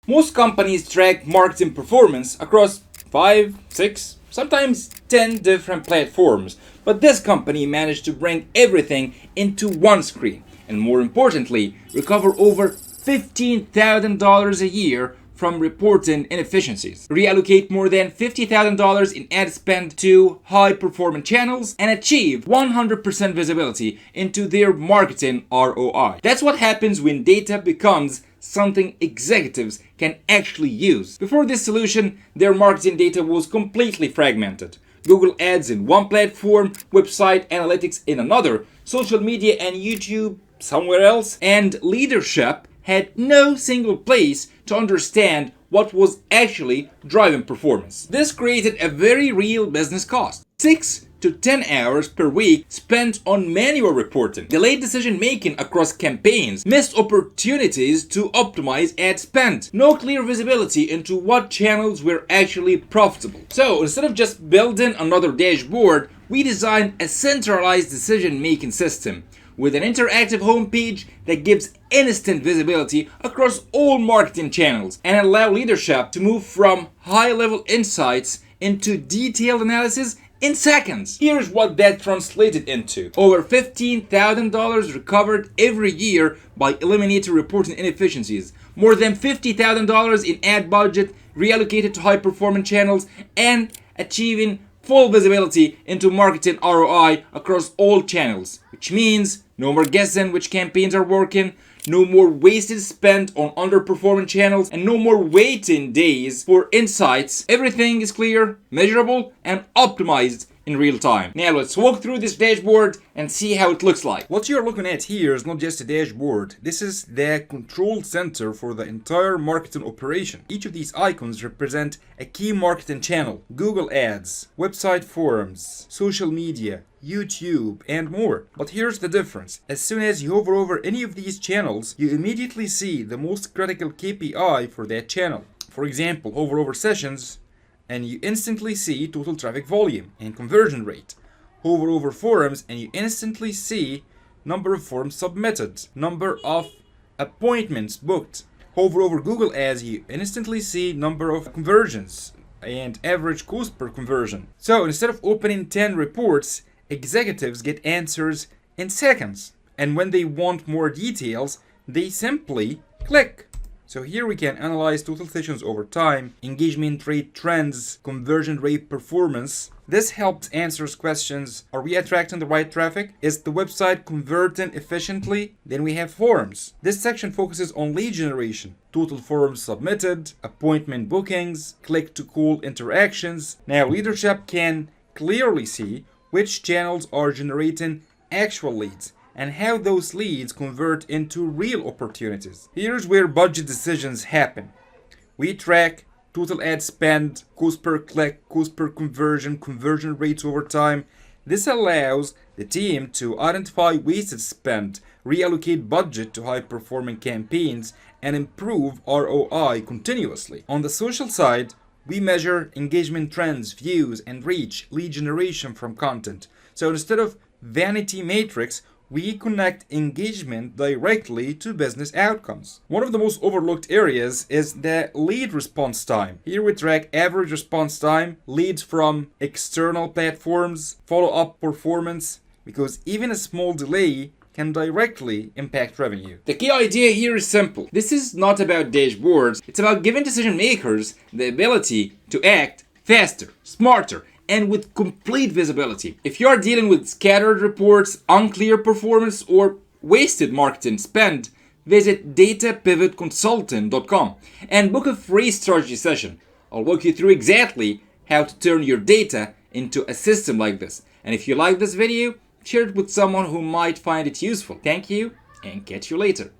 Most companies track marketing performance across 5, 6, sometimes 10 different platforms, but this company managed to bring everything into one screen and, more importantly, recover over $15,000 a year from reporting inefficiencies, reallocate more than $50,000 in ad spend to high-performing channels, and achieve 100% visibility into their marketing ROI. That's what happens when data becomes something executives can actually use. Before this solution, their marketing data was completely fragmented. Google Ads in one platform, website analytics in another, social media and YouTube somewhere else, and leadership had no single place to understand what was actually driving performance. This created a very real business cost. 6 to 10 hours per week spent on manual reporting, delayed decision making across campaigns, missed opportunities to optimize ad spend, no clear visibility into what channels were actually profitable. So instead of just building another dashboard, we designed a centralized decision making system with an interactive homepage that gives instant visibility across all marketing channels and allow leadership to move from high-level insights into detailed analysis in seconds. Here's what that translated into. Over $15,000 recovered every year by eliminating reporting inefficiencies. More than $50,000 in ad budget reallocated to high-performing channels, and achieving full visibility into marketing ROI across all channels, which means no more guessing which campaigns are working, no more wasted spend on underperforming channels, and no more waiting days for insights. Everything is clear, measurable, and optimized in real time. Now let's walk through this dashboard and see how it looks like. What you're looking at here is not just a dashboard. This is the control center for the entire marketing operation. Each of these icons represent a key marketing channel: Google Ads, website forums, social media, YouTube, and more. But here's the difference. As soon as you hover over any of these channels, you immediately see the most critical KPI for that channel. For example, hover over sessions, and you instantly see total traffic volume and conversion rate. Hover over forums and you instantly see number of forms submitted, number of appointments booked. Hover over Google Ads, you instantly see number of conversions and average cost per conversion. So instead of opening 10 reports, executives get answers in seconds. And when they want more details, they simply click. So here we can analyze total sessions over time, engagement rate trends, conversion rate performance. This helps answers questions: are we attracting the right traffic? Is the website converting efficiently? Then we have forums. This section focuses on lead generation, total forms submitted, appointment bookings, click to call interactions. Now leadership can clearly see which channels are generating actual leads and how those leads convert into real opportunities. Here's where budget decisions happen. We track total ad spend, cost per click, cost per conversion, conversion rates over time. This allows the team to identify wasted spend, reallocate budget to high-performing campaigns, and improve ROI continuously. On the social side, we measure engagement trends, views, and reach, lead generation from content. So instead of vanity metrics, we connect engagement directly to business outcomes. One of the most overlooked areas is the lead response time. Here we track average response time, leads from external platforms, follow-up performance, because even a small delay can directly impact revenue. The key idea here is simple. This is not about dashboards. It's about giving decision makers the ability to act faster, smarter, and with complete visibility. If you are dealing with scattered reports, unclear performance, or wasted marketing spend, visit datapivotconsulting.com and book a free strategy session. I'll walk you through exactly how to turn your data into a system like this. And if you like this video, share it with someone who might find it useful. Thank you, and catch you later.